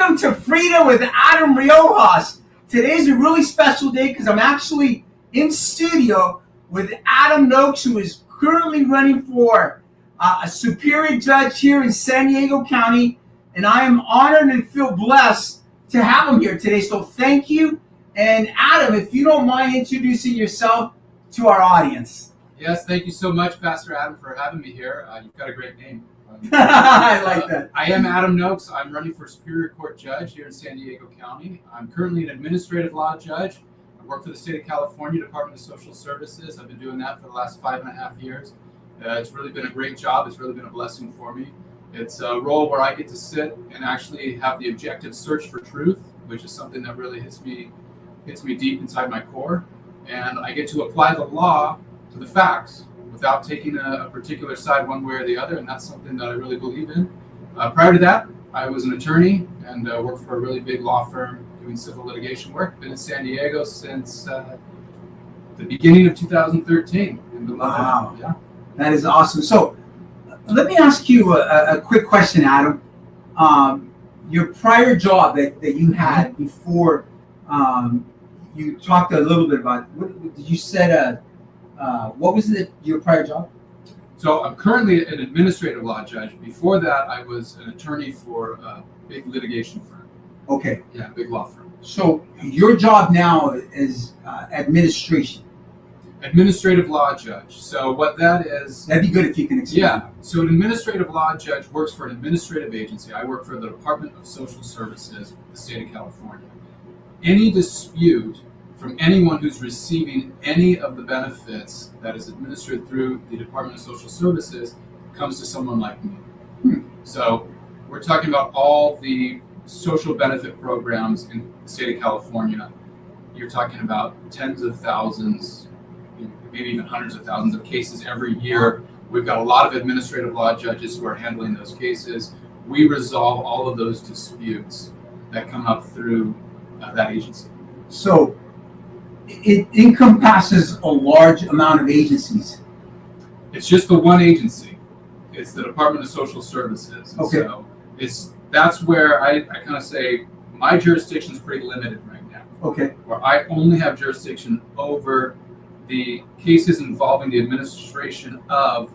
Welcome to Freedom with Adam Riojas. Today's a really special day because I'm actually in studio with Adam Noakes, who is currently running for a superior judge here in San Diego County. And I am honored and feel blessed to have him here today. So thank you. And Adam, if you don't mind introducing yourself to our audience. Yes, thank you so much, Pastor Adam, for having me here. You've got a great name. I like that. I am Adam Noakes. I'm running for Superior Court Judge here in San Diego County. I'm currently an administrative law judge. I work for the state of California, Department of Social Services. I've been doing that for the last 5.5 years. It's really been a great job. It's really been a blessing for me. It's a role where I get to sit and actually have the objective search for truth, which is something that really hits me deep inside my core. And I get to apply the law to the facts without taking a particular side one way or the other, and that's something that I really believe in. Prior to that, I was an attorney and worked for a really big law firm doing civil litigation work. Been in San Diego since the beginning of 2013. Wow. Yeah. That is awesome. So let me ask you a quick question, Adam. Your prior job that you had before, you talked a little bit about, you said, what was your prior job? So I'm currently an administrative law judge. Before that, I was an attorney for a big litigation firm. Okay. Yeah, big law firm. So your job now is administration. Administrative law judge. So what that is... That'd be good if you can explain. Yeah. So an administrative law judge works for an administrative agency. I work for the Department of Social Services, the state of California. Any dispute from anyone who's receiving any of the benefits that is administered through the Department of Social Services comes to someone like me. So we're talking about all the social benefit programs in the state of California. You're talking about tens of thousands, maybe even hundreds of thousands of cases every year. We've got a lot of administrative law judges who are handling those cases. We resolve all of those disputes that come up through that agency. So it encompasses a large amount of agencies. It's just the one agency. It's the Department of Social Services. And okay. So that's where I kind of say my jurisdiction is pretty limited right now. Okay. Where I only have jurisdiction over the cases involving the administration of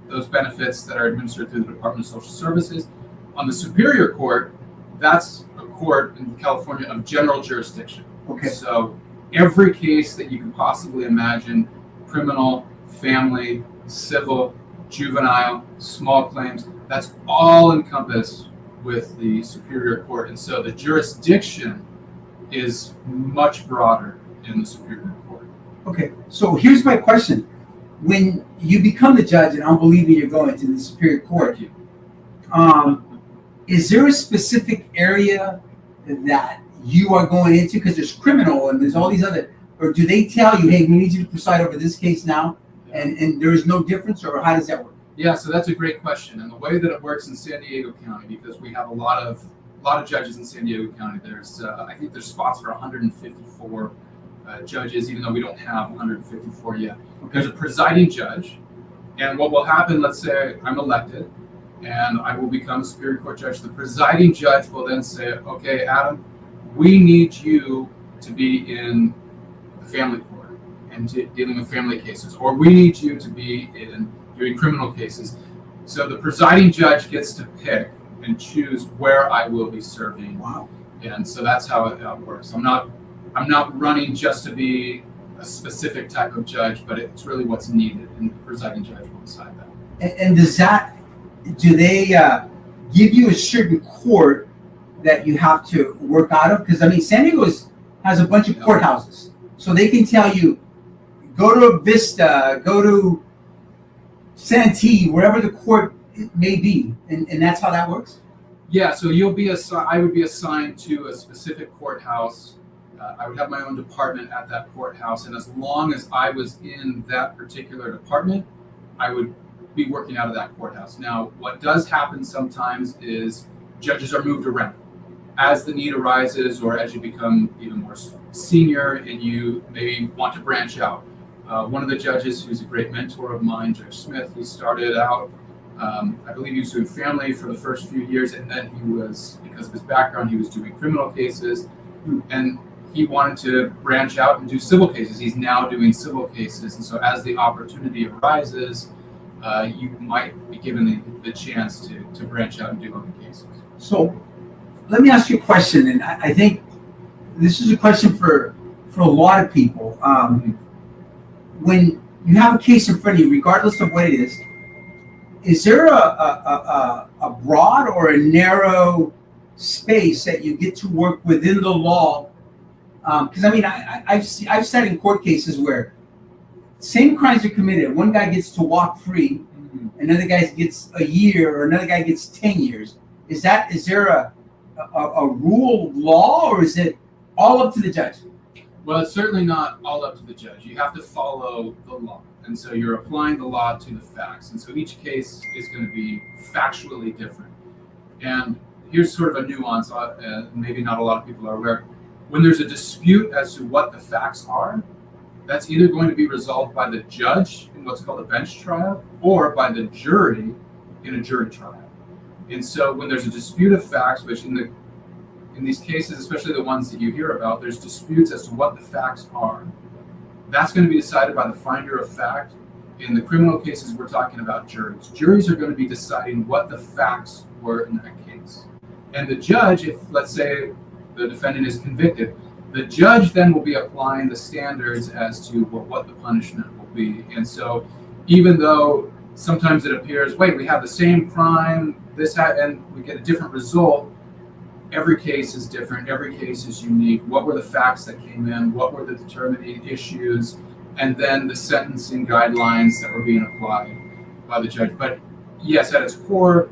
those benefits that are administered through the Department of Social Services. On the Superior Court, that's a court in California of general jurisdiction. Okay. So every case that you can possibly imagine, criminal, family, civil, juvenile, small claims, that's all encompassed with the Superior Court. And so the jurisdiction is much broader in the Superior Court. Okay, so here's my question. When you become the judge, and I'm believing you're going to the Superior Court, is there a specific area that you are going into? Because there's criminal and there's all these other, or do they tell you, hey, we need you to preside over this case now, and there is no difference, or how does that work? Yeah, so that's a great question. And the way that it works in San Diego County, because we have a lot of judges in San Diego County, there's I think there's spots for 154 judges, even though we don't have 154 yet. Okay. There's a presiding judge, and what will happen, let's say I'm elected, and I will become a Superior Court judge. The presiding judge will then say, okay, Adam, we need you to be in the family court and dealing with family cases, or we need you to be in doing criminal cases. So the presiding judge gets to pick and choose where I will be serving. Wow. And so that's how it works. I'm not running just to be a specific type of judge, but it's really what's needed, and the presiding judge will decide that. And do they give you a certain court that you have to work out of? Because I mean, San Diego has a bunch of courthouses, so they can tell you, go to Vista, go to Santee, wherever the court may be, and that's how that works. Yeah, so I would be assigned to a specific courthouse. I would have my own department at that courthouse, and as long as I was in that particular department, I would be working out of that courthouse. Now, what does happen sometimes is judges are moved around as the need arises, or as you become even more senior and you maybe want to branch out. One of the judges who's a great mentor of mine, Judge Smith, he started out I believe he was doing family for the first few years, and then he was, because of his background, he was doing criminal cases, and he wanted to branch out and do civil cases. He's now doing civil cases, and so as the opportunity arises, you might be given the chance to branch out and do other cases. So let me ask you a question, and I think this is a question for a lot of people. When you have a case in front of you, regardless of what it is there a broad or a narrow space that you get to work within the law? Because I've sat in court cases where same crimes are committed. One guy gets to walk free, another guy gets a year, or another guy gets 10 years. Is there a rule of law, or is it all up to the judge? Well, it's certainly not all up to the judge. You have to follow the law. And so you're applying the law to the facts. And so each case is going to be factually different. And here's sort of a nuance, maybe not a lot of people are aware. When there's a dispute as to what the facts are, that's either going to be resolved by the judge in what's called a bench trial, or by the jury in a jury trial. And so when there's a dispute of facts, which in these cases, especially the ones that you hear about, there's disputes as to what the facts are. That's going to be decided by the finder of fact. In the criminal cases, we're talking about juries. Juries are going to be deciding what the facts were in that case. And the judge, if let's say the defendant is convicted, the judge then will be applying the standards as to what the punishment will be. And so even though sometimes it appears, wait, we have the same crime, and we get a different result, every case is different. Every case is unique. What were the facts that came in? What were the determining issues? And then the sentencing guidelines that were being applied by the judge. But yes, at its core,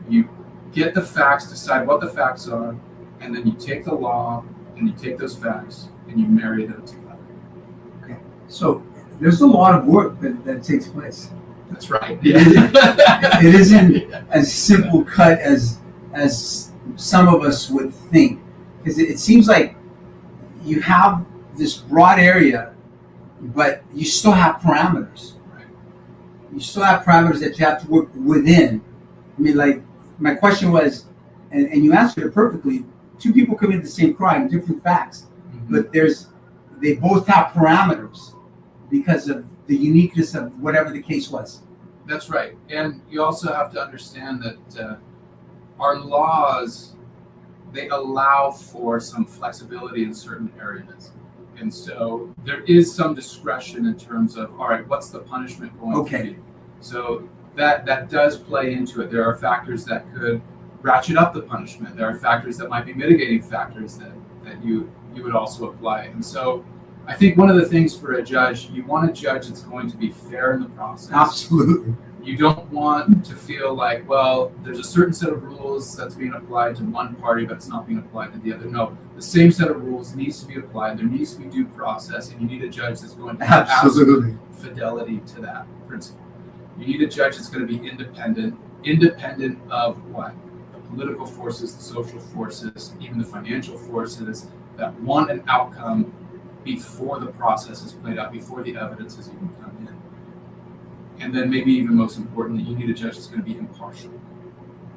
you get the facts, decide what the facts are, and then you take the law and you take those facts and you marry them together. Okay. So there's a lot of work that takes place. That's right. It isn't as simple cut as some of us would think, because it seems like you have this broad area, but you still have parameters. Right. You still have parameters that you have to work within. I mean, like, my question was, and you answered it perfectly, two people commit the same crime, different facts, but they both have parameters because of the uniqueness of whatever the case was. That's right. And you also have to understand that our laws, they allow for some flexibility in certain areas. And so there is some discretion in terms of, all right, what's the punishment going to be? So that does play into it. There are factors that could ratchet up the punishment. There are factors that might be mitigating factors that you would also apply. And so I think one of the things for a judge, you want a judge that's going to be fair in the process. Absolutely. You don't want to feel like, well, there's a certain set of rules that's being applied to one party, but it's not being applied to the other. No, the same set of rules needs to be applied. There needs to be due process, and you need a judge that's going to have absolute fidelity to that principle. You need a judge that's going to be independent of what? The political forces, the social forces, even the financial forces that want an outcome before the process is played out, before the evidence has even come in. And then maybe even most importantly, you need a judge that's going to be impartial.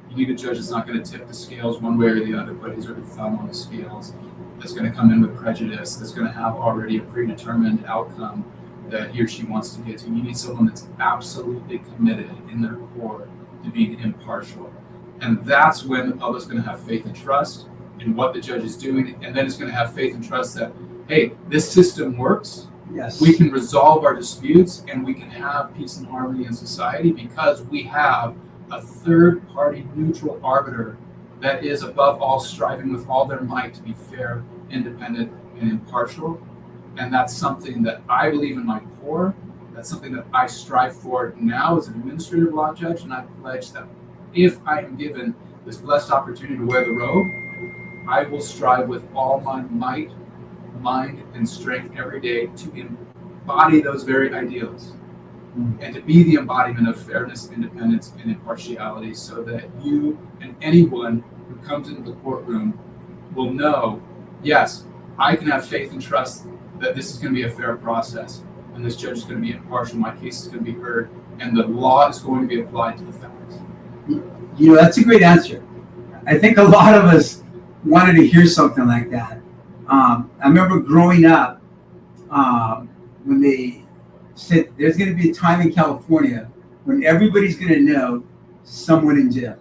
You need a judge that's not going to tip the scales one way or the other, but he's already thumb on the scales, that's going to come in with prejudice, that's going to have already a predetermined outcome that he or she wants to get to. You need someone that's absolutely committed in their core to being impartial. And that's when the public's going to have faith and trust in what the judge is doing, and then it's going to have faith and trust that, hey, this system works. Yes. We can resolve our disputes and we can have peace and harmony in society because we have a third-party neutral arbiter that is above all striving with all their might to be fair, independent, and impartial. And that's something that I believe in my core. That's something that I strive for now as an administrative law judge, and I pledge that if I am given this blessed opportunity to wear the robe, I will strive with all my might, mind, and strength every day to embody those very ideals and to be the embodiment of fairness, independence, and impartiality so that you and anyone who comes into the courtroom will know, yes, I can have faith and trust that this is going to be a fair process and this judge is going to be impartial, my case is going to be heard, and the law is going to be applied to the facts. That's a great answer. I think a lot of us wanted to hear something like that. I remember growing up when they said there's going to be a time in California when everybody's going to know someone in jail.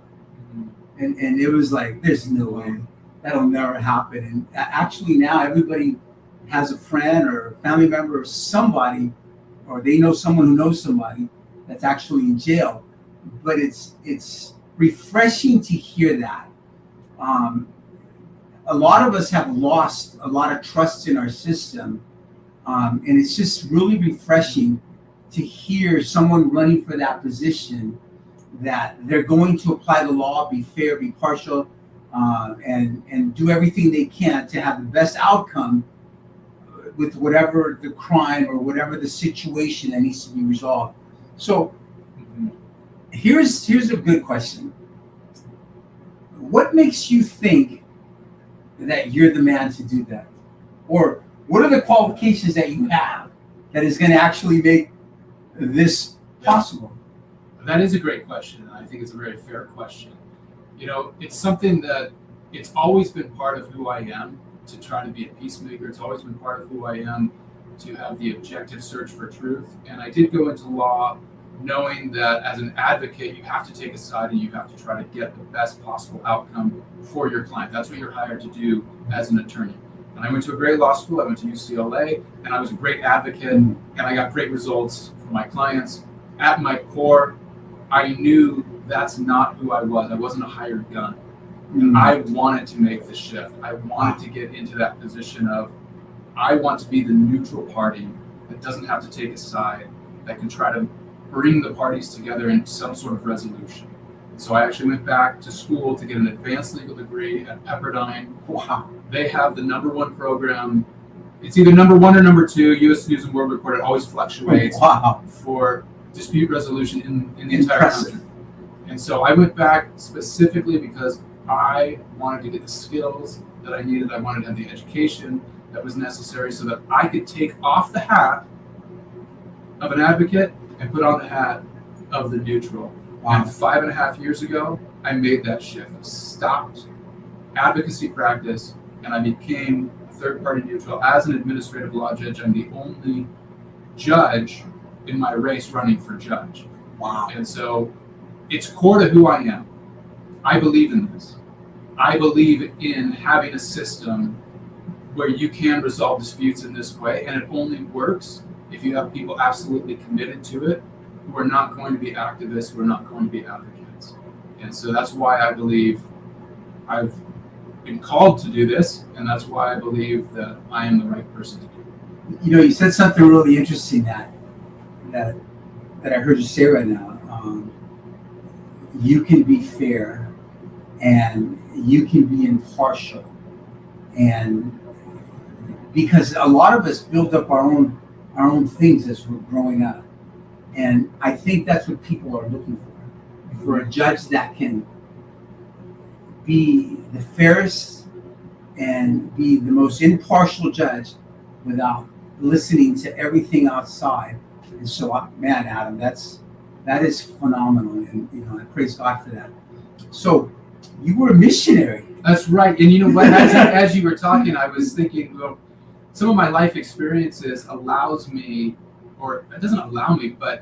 And it was like, there's no way. That'll never happen. And actually now everybody has a friend or a family member or somebody, or they know someone who knows somebody that's actually in jail. But it's refreshing to hear that. A lot of us have lost a lot of trust in our system. And it's just really refreshing to hear someone running for that position, that they're going to apply the law, be fair, be partial, and do everything they can to have the best outcome with whatever the crime or whatever the situation that needs to be resolved. So here's a good question. What makes you think that you're the man to do that? Or what are the qualifications that you have that is going to actually make this possible? That is a great question, and I think it's a very fair question. It's something that it's always been part of who I am, to try to be a peacemaker. It's always been part of who I am, to have the objective search for truth. And I did go into law knowing that as an advocate, you have to take a side and you have to try to get the best possible outcome for your client. That's what you're hired to do as an attorney. And I went to a great law school. I went to UCLA, and I was a great advocate, and I got great results for my clients. At my core, I knew that's not who I was. I wasn't a hired gun. And I wanted to make the shift. I wanted to get into that position of, I want to be the neutral party that doesn't have to take a side, that can try to bring the parties together in some sort of resolution. So I actually went back to school to get an advanced legal degree at Pepperdine. Wow. They have the #1 program. It's either #1 or #2. U.S. News and World Report. It always fluctuates. Wow. For dispute resolution in the entire country. And so I went back specifically because I wanted to get the skills that I needed. I wanted to have the education that was necessary so that I could take off the hat of an advocate and put on the hat of the neutral. Wow. And 5.5 years ago, I made that shift. I stopped advocacy practice and I became a third-party neutral. As an administrative law judge, I'm the only judge in my race running for judge. Wow. And so it's core to who I am. I believe in this. I believe in having a system where you can resolve disputes in this way, and it only works if you have people absolutely committed to it, who are not going to be activists, who are not going to be advocates. And so that's why I believe I've been called to do this, and that's why I believe that I am the right person to do it. You said something really interesting that I heard you say right now. You can be fair and you can be impartial, and because a lot of us build up our own things as we're growing up, and I think that's what people are looking for a judge that can be the fairest and be the most impartial judge without listening to everything outside. And so, man, Adam, that is phenomenal, and I praise God for that. So, you were a missionary. That's right, and you know what? As you were talking, I was thinking, well, some of my life experiences allows me, or it doesn't allow me, but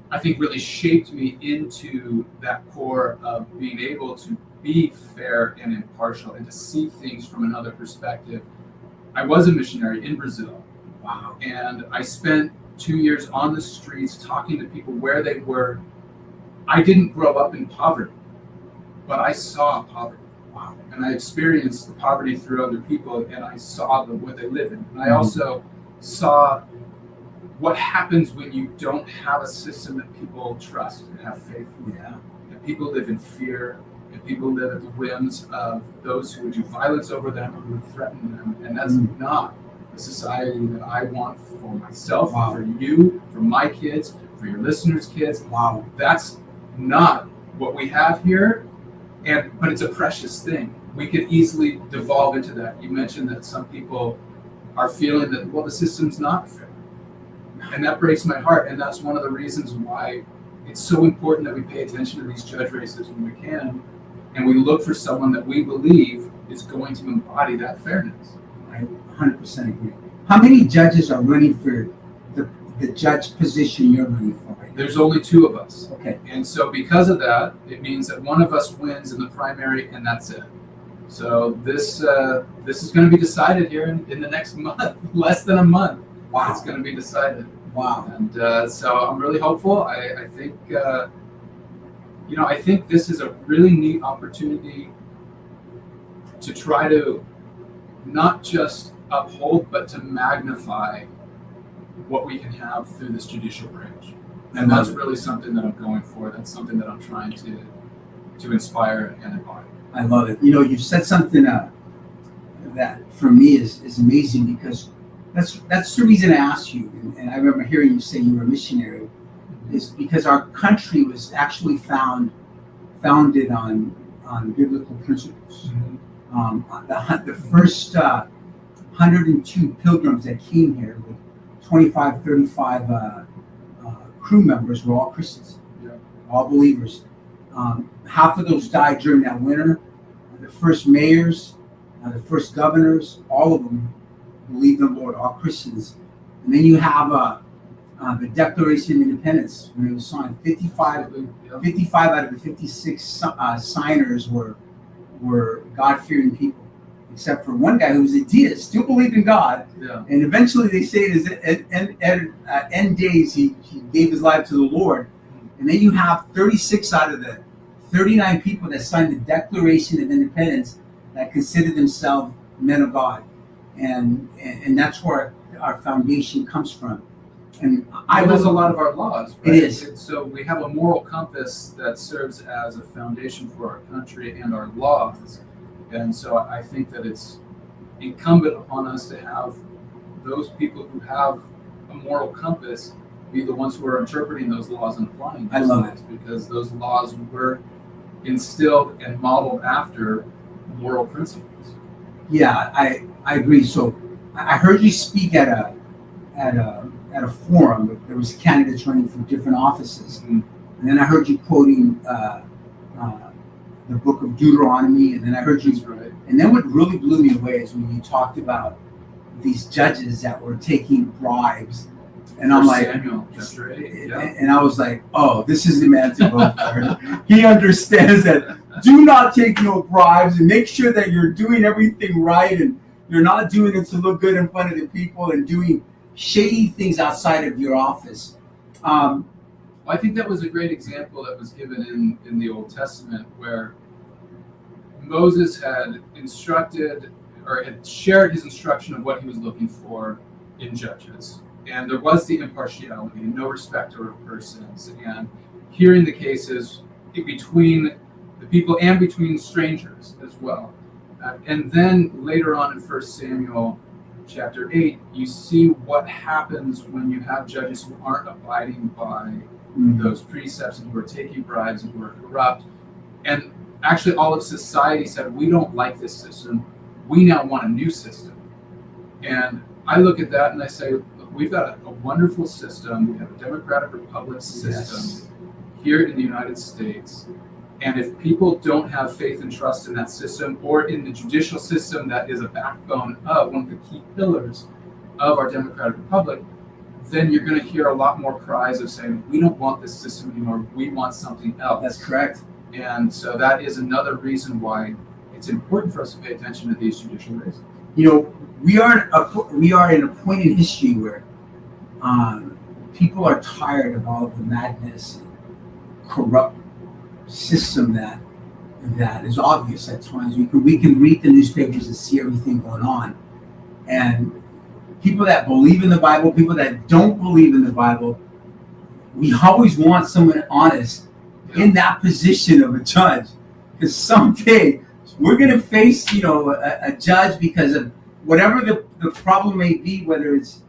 I think really shaped me into that core of being able to be fair and impartial and to see things from another perspective. I was a missionary in Brazil. Wow. And I spent 2 years on the streets talking to people where they were. I didn't grow up in poverty, but I saw poverty. Wow. And I experienced the poverty through other people, and I saw what they live in. And I also saw what happens when you don't have a system that people trust and have faith in. Yeah. And people live in fear, and people live at the whims of those who would do violence over them or who would threaten them. And that's not the society that I want for myself, wow. for you, for my kids, for your listeners' kids. Wow. That's not what we have here, but it's a precious thing. We could easily devolve into that. You mentioned that some people are feeling that, well, the system's not fair. And that breaks my heart. And that's one of the reasons why it's so important that we pay attention to these judge races when we can, and we look for someone that we believe is going to embody that fairness. I 100% agree. How many judges are running for the judge position you're running for right now? There's only 2 of us. Okay. And so because of that, it means that one of us wins in the primary, and that's it. So this is going to be decided here in the next month, less than a month. Wow. It's going to be decided. Wow. And so I'm really hopeful. I think, I think this is a really neat opportunity to try to not just uphold, but to magnify what we can have through this judicial branch. And that's really something that I'm going for. That's something that I'm trying to inspire and embody. I love it. You said something that for me is amazing, because that's the reason I asked you. And I remember hearing you say you were a missionary, is because our country was actually founded on biblical principles. Mm-hmm. The first 102 pilgrims that came here with 25, 35 crew members were all Christians, all believers. Half of those died during that winter. The first mayors, the first governors, all of them believed in the Lord, all Christians. And then you have the Declaration of Independence, when it was signed. 55 out of the 56 signers were God-fearing people, except for one guy who was a deist, still believed in God. Yeah. And eventually they say at end days he gave his life to the Lord. And then you have 36 out of the 39 people that signed the Declaration of Independence that consider themselves men of God. And that's where our foundation comes from. And that's a lot of our laws, right? It is. So we have a moral compass that serves as a foundation for our country and our laws. And so I think that it's incumbent upon us to have those people who have a moral compass be the ones who are interpreting those laws and applying those laws, because those laws were instilled and modeled after moral principles. Yeah, I agree. So I heard you speak at a forum, but there was candidates running for different offices. Mm-hmm. And then I heard you quoting the book of Deuteronomy, and then I heard you. That's right. And then what really blew me away is when you talked about these judges that were taking bribes. And I'm like, Samuel, chapter 8, yeah. And I was like, oh, this is the man to vote for. He understands that do not take no bribes, and make sure that you're doing everything right, and you're not doing it to look good in front of the people and doing shady things outside of your office. Well, I think that was a great example that was given in the Old Testament, where Moses had instructed or had shared his instruction of what he was looking for in judges. And there was the impartiality, no respecter of persons, and hearing the cases between the people and between strangers as well. And then later on in 1 Samuel chapter 8, you see what happens when you have judges who aren't abiding by those precepts, and who are taking bribes, and who are corrupt. And actually all of society said, we don't like this system. We now want a new system. And I look at that and I say, we've got a wonderful system. We have a democratic republic system here in the United States. And if people don't have faith and trust in that system, or in the judicial system that is a backbone of one of the key pillars of our democratic republic, then you're going to hear a lot more cries of saying, we don't want this system anymore. We want something else. That's correct. And so that is another reason why it's important for us to pay attention to these judicial races. We are in a point in history where people are tired of all of the madness and corrupt system that is obvious at times. We can read the newspapers and see everything going on, and people that believe in the Bible, people that don't believe in the Bible, we always want someone honest in that position of a judge, because someday we're going to face a judge because of whatever the problem may be, whether it's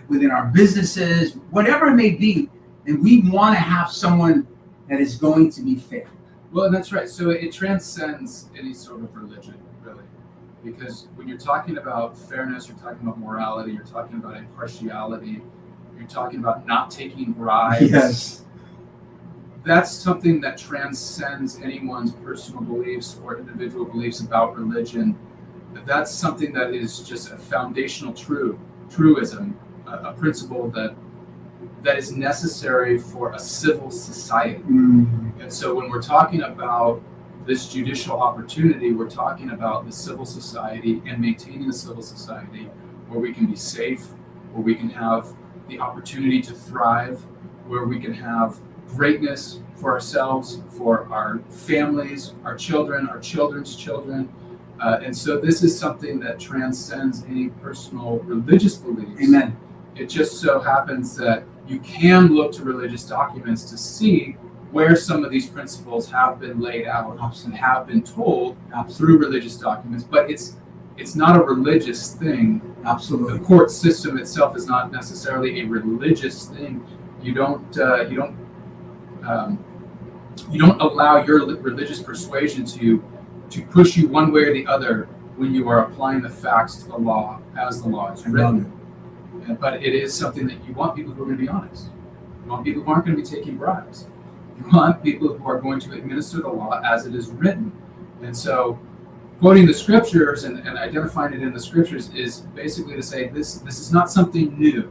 within our businesses, whatever it may be, and we want to have someone that is going to be fair. Well, that's right. So it transcends any sort of religion, really, because when you're talking about fairness, you're talking about morality, you're talking about impartiality. you're talking about not taking bribes. Yes. That's something that transcends anyone's personal beliefs or individual beliefs about religion. That's something that is just a foundational truism, a principle that is necessary for a civil society. And so when we're talking about this judicial opportunity, we're talking about the civil society and maintaining a civil society where we can be safe, where we can have the opportunity to thrive, where we can have greatness for ourselves, for our families, our children, our children's children. And so this is something that transcends any personal religious beliefs. Amen. It just so happens that you can look to religious documents to see where some of these principles have been laid out and have been told through religious documents, but it's not a religious thing. Absolutely. The court system itself is not necessarily a religious thing. You don't allow your religious persuasion to push you one way or the other when you are applying the facts to the law as the law is written. But it is something that you want people who are going to be honest. You want people who aren't going to be taking bribes. You want people who are going to administer the law as it is written. And so quoting the scriptures and identifying it in the scriptures is basically to say this is not something new.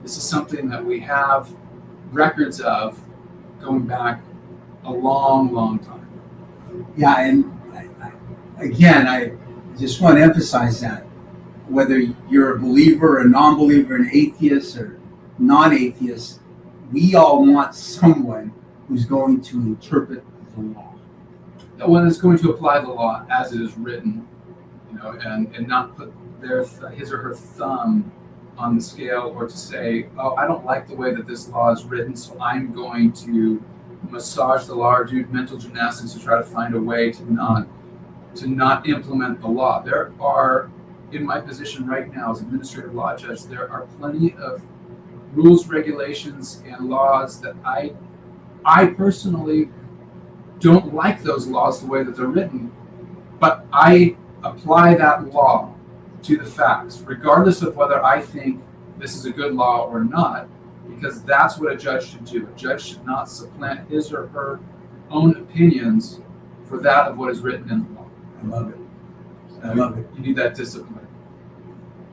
This is something that we have records of going back a long, long time. Yeah, and I just want to emphasize that whether you're a believer, a non-believer, an atheist, or non-atheist, we all want someone who's going to interpret the law. One that's going to apply the law as it is written, and not put his or her thumb on the scale, or to say, oh, I don't like the way that this law is written, so I'm going to massage the law or do mental gymnastics to try to find a way to not implement the law. There are, in my position right now as administrative law judge, there are plenty of rules, regulations, and laws that I personally don't like those laws the way that they're written, but I apply that law to the facts, regardless of whether I think this is a good law or not, because that's what a judge should do. A judge should not supplant his or her own opinions for that of what is written in the law. I love it. I love it. You need that discipline.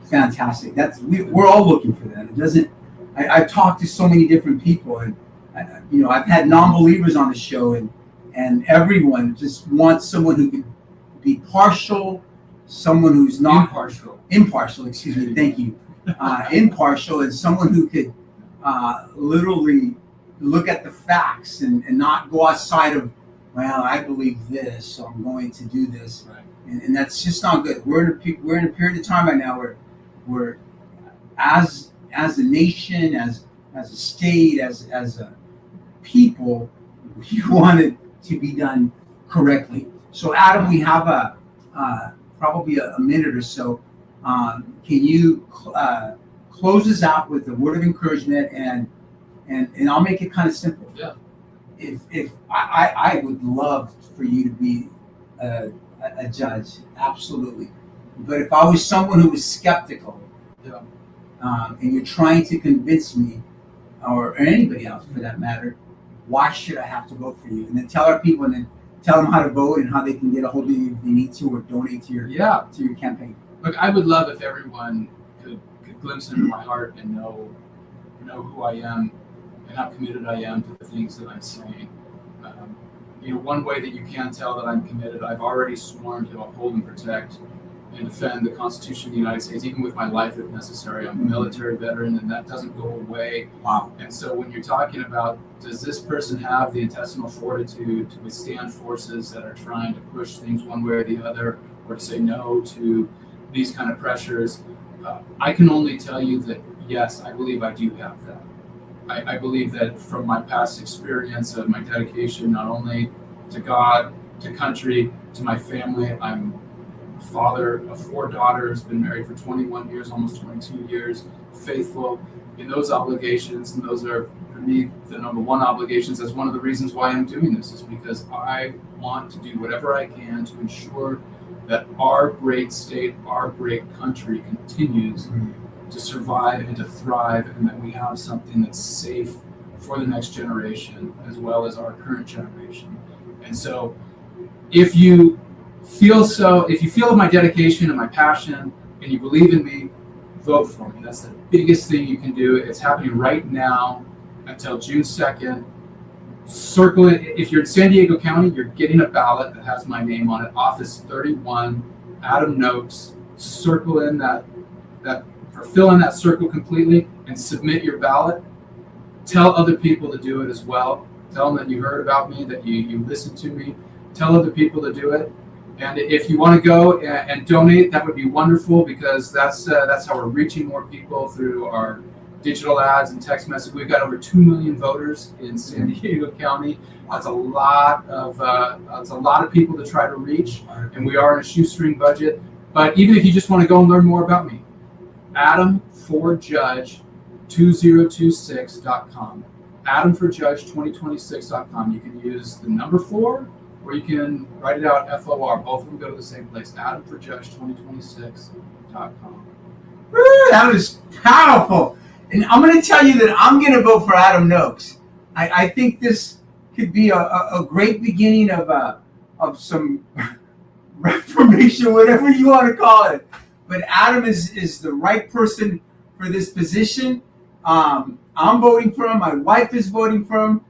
Fantastic. We're all looking for that. It doesn't. I've talked to so many different people, and I've had non-believers on the show, and everyone just wants someone who can be partial, someone who's not impartial. Excuse me. Thank you. Impartial, and someone who could literally look at the facts and not go outside of, well, I believe this, so I'm going to do this. Right. And that's just not good. We're in a period of time right now where we're as a nation, as a state, as a people, we want it to be done correctly. So Adam, we have probably a minute or so. Can you close us out with a word of encouragement, and I'll make it kind of simple. Yeah. If I would love for you to be a judge, absolutely. But if I was someone who was skeptical, yeah, and you're trying to convince me, or anybody else for that matter, why should I have to vote for you? And then tell our people, and then tell them how to vote and how they can get a hold of you if they need to, or donate to your campaign. Look, I would love if everyone could glimpse into my heart and know who I am and how committed I am to the things that I'm saying. One way that you can tell that I'm committed, I've already sworn to uphold and protect and defend the Constitution of the United States, even with my life if necessary. I'm a military veteran, and that doesn't go away. Wow. And so when you're talking about, does this person have the intestinal fortitude to withstand forces that are trying to push things one way or the other, or to say no to these kind of pressures, I can only tell you that, yes, I believe I do have that. I believe that from my past experience of my dedication, not only to God, to country, to my family. I'm a father of 4 daughters, been married for 21 years, almost 22 years, faithful in those obligations. And those are, for me, the number one obligations. That's one of the reasons why I'm doing this, is because I want to do whatever I can to ensure that our great state, our great country continues to survive and to thrive, and that we have something that's safe for the next generation as well as our current generation. And so if you feel my dedication and my passion and you believe in me, vote for me. That's the biggest thing you can do. It's happening right now until June 2nd. Circle it. If you're in San Diego County, you're getting a ballot that has my name on it, Office 31, Adam Noakes. Circle in that or fill in that circle completely and submit your ballot. Tell other people to do it as well. Tell them that you heard about me, that you listened to me. Tell other people to do it. And if you want to go and donate, that would be wonderful, because that's how we're reaching more people through our digital ads and text message. We've got over 2 million voters in San Diego County. That's a lot of people to try to reach, and we are in a shoestring budget. But even if you just want to go and learn more about me, AdamForJudge2026.com. AdamForJudge2026.com. You can use the number 4, or you can write it out FOR. Both of them go to the same place. AdamForJudge2026.com. That was powerful. And I'm going to tell you that I'm going to vote for Adam Noakes. I think this could be a great beginning of some reformation, whatever you want to call it. But Adam is the right person for this position. I'm voting for him. My wife is voting for him.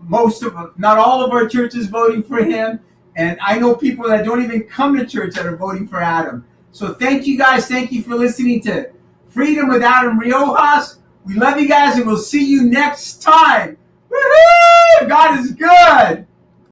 Not all of our church is voting for him. And I know people that don't even come to church that are voting for Adam. So thank you guys. Thank you for listening to Freedom with Adam Riojas. We love you guys, and we'll see you next time. Woo-hoo! God is good.